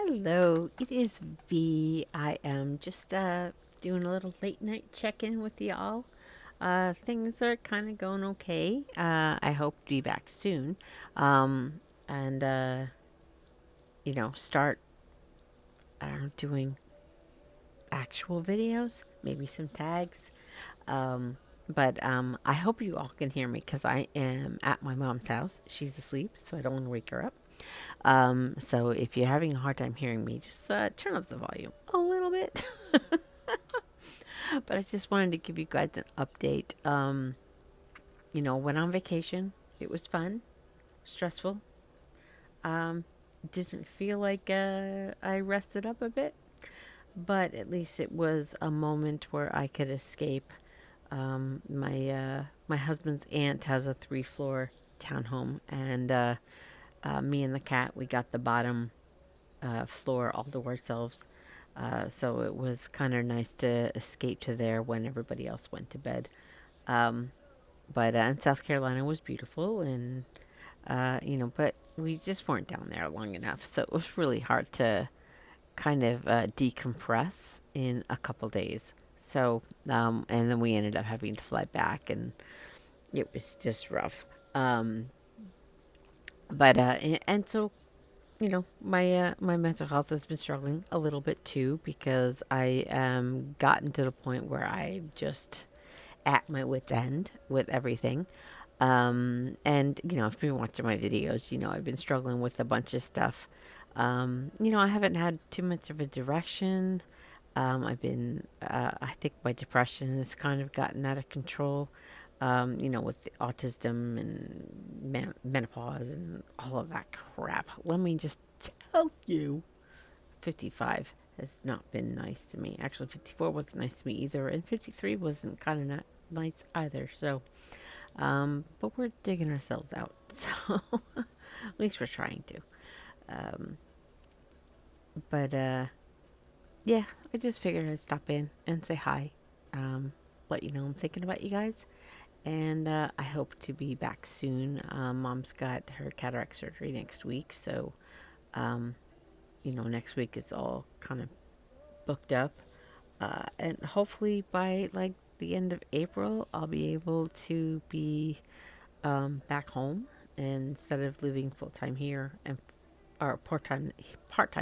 Hello, it is V. I am just doing a little late night check in with y'all. Things are kind of going okay. I hope to be back soon. And start I don't know, doing actual videos, maybe some tags. But I hope you all can hear me because I am at my mom's house. She's asleep, so I don't want to wake her up. So if you're having a hard time hearing me, just turn up the volume a little bit. But I just wanted to give you guys an update. Went on vacation. It was fun, stressful. Um, didn't feel like I rested up a bit, but at least it was a moment where I could escape. My husband's aunt has a 3-floor townhome, and me and the cat we got the bottom floor all to ourselves. So it was kind of nice to escape to there when everybody else went to bed. Um, but in South Carolina was beautiful, and but we just weren't down there long enough, so it was really hard to kind of decompress in a couple days. So, and then we ended up having to fly back, and it was just rough. And so my mental health has been struggling a little bit too because I am gotten to the point where I'm just at my wit's end with everything. And if you've been watching my videos, I've been struggling with a bunch of stuff. I haven't had too much of a direction. I think my depression has kind of gotten out of control, with the autism and menopause and all of that crap. Let me just tell you, 55 has not been nice to me. Actually, 54 wasn't nice to me either, and 53 wasn't kind of not nice either. So, but we're digging ourselves out. So, at least we're trying to. Um, but yeah, I just figured I'd stop in and say hi. Let you know I'm thinking about you guys. And I hope to be back soon. Mom's got her cataract surgery next week. So, um, next week is all kind of booked up. And hopefully by like the end of April, I'll be able to be back home instead of living full time here and or part time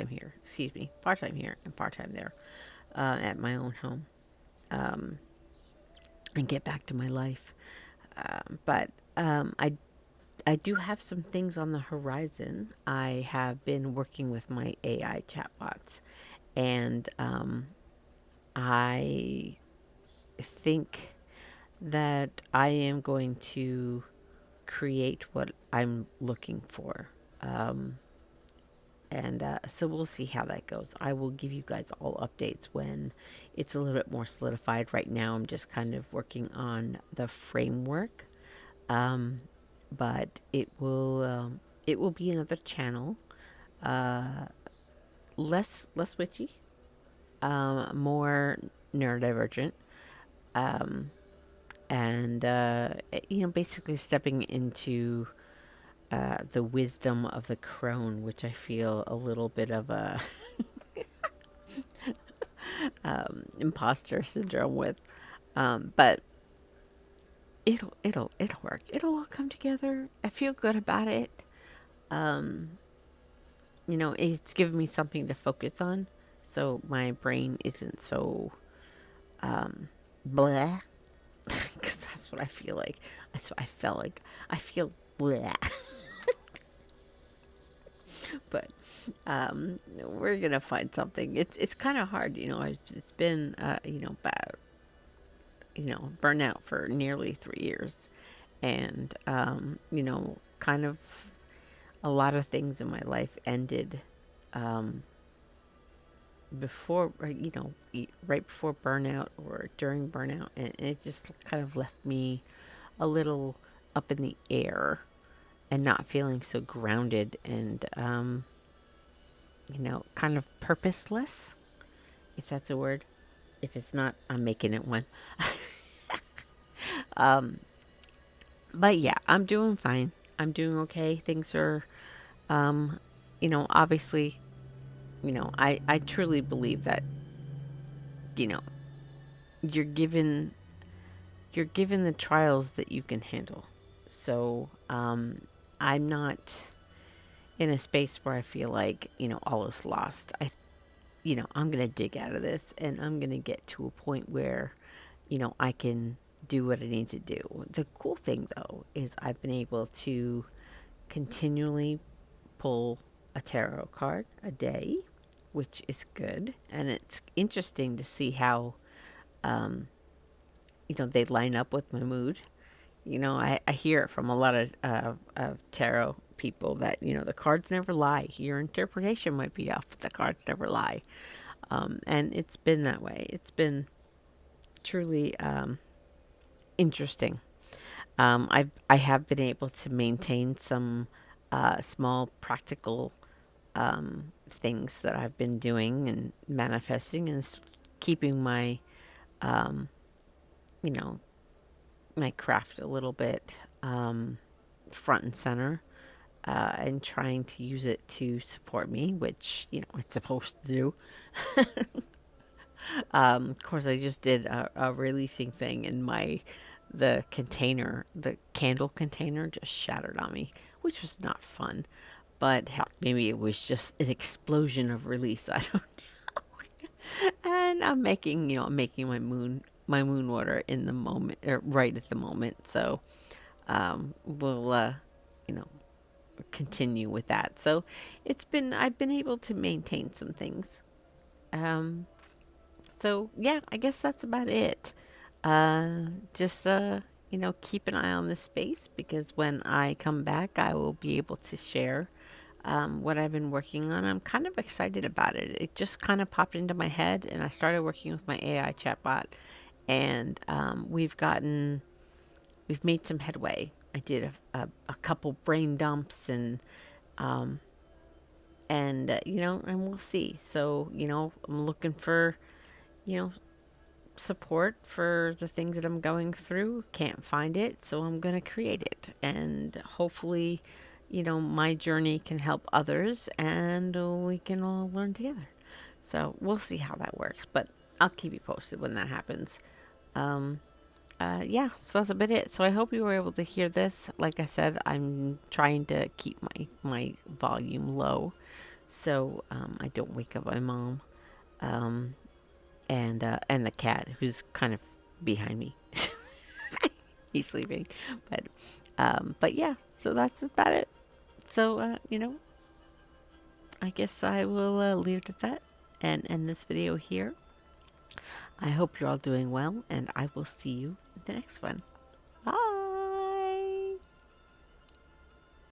here. Excuse me, part time here and part time there at my own home, um, and get back to my life. But I do have some things on the horizon. I have been working with my AI chatbots, and I think that I am going to create what I'm looking for. Um, and so we'll see how that goes. I will give you guys all updates when it's a little bit more solidified. Right now, I'm just kind of working on the framework, um, but it will be another channel, uh, less witchy, more neurodivergent, um, and basically stepping into the wisdom of the crone, which I feel a little bit of a imposter syndrome with. But it'll work. It'll all come together. I feel good about it. Um, it's given me something to focus on, so my brain isn't so blah. Because that's what I feel like. That's what I felt like. I feel blah. But we're gonna find something. It's kind of hard, It's been bad, burnout for nearly 3 years, and kind of a lot of things in my life ended um, before, right before burnout or during burnout, and it just kind of left me a little up in the air and not feeling so grounded and kind of purposeless, if that's a word. If it's not, I'm making it one. um, but yeah, I'm doing fine. I'm doing okay. Things are, obviously, I truly believe that, you know, you're given you're given the trials that you can handle. So I'm not in a space where I feel like, all is lost. I'm going to dig out of this and I'm going to get to a point where, I can do what I need to do. The cool thing, though, is I've been able to continually pull a tarot card a day, which is good. And it's interesting to see how, um, they line up with my mood. I hear it from a lot of tarot people that, the cards never lie. Your interpretation might be off, but the cards never lie. And it's been that way. It's been truly interesting. I have been able to maintain some small practical things that I've been doing and manifesting, and keeping my um, you know my craft a little bit front and center, and trying to use it to support me, which it's supposed to do. Of course, I just did a releasing thing, and the candle container, just shattered on me, which was not fun. But heck, maybe it was just an explosion of release. I don't know. And I'm making my moon water in the moment, or right at the moment. So we'll you know continue with that. So I've been able to maintain some things. Um, so yeah, I guess that's about it. Just keep an eye on this space, because when I come back, I will be able to share what I've been working on. I'm kind of excited about it. It just kind of popped into my head, and I started working with my AI chatbot, and we've made some headway. I did a couple brain dumps, um, and we'll see. So I'm looking for you know support for the things that I'm going through. Can't find it, so I'm going to create it. And hopefully, my journey can help others, and we can all learn together. So we'll see how that works, but I'll keep you posted when that happens. Um, yeah, so that's about it. So I hope you were able to hear this. Like I said, I'm trying to keep my volume low, so I don't wake up my mom. Um, and the cat, who's kind of behind me. He's sleeping, but yeah. So that's about it. So I guess I will leave it at that and end this video here. I hope you're all doing well, and I will see you in the next one.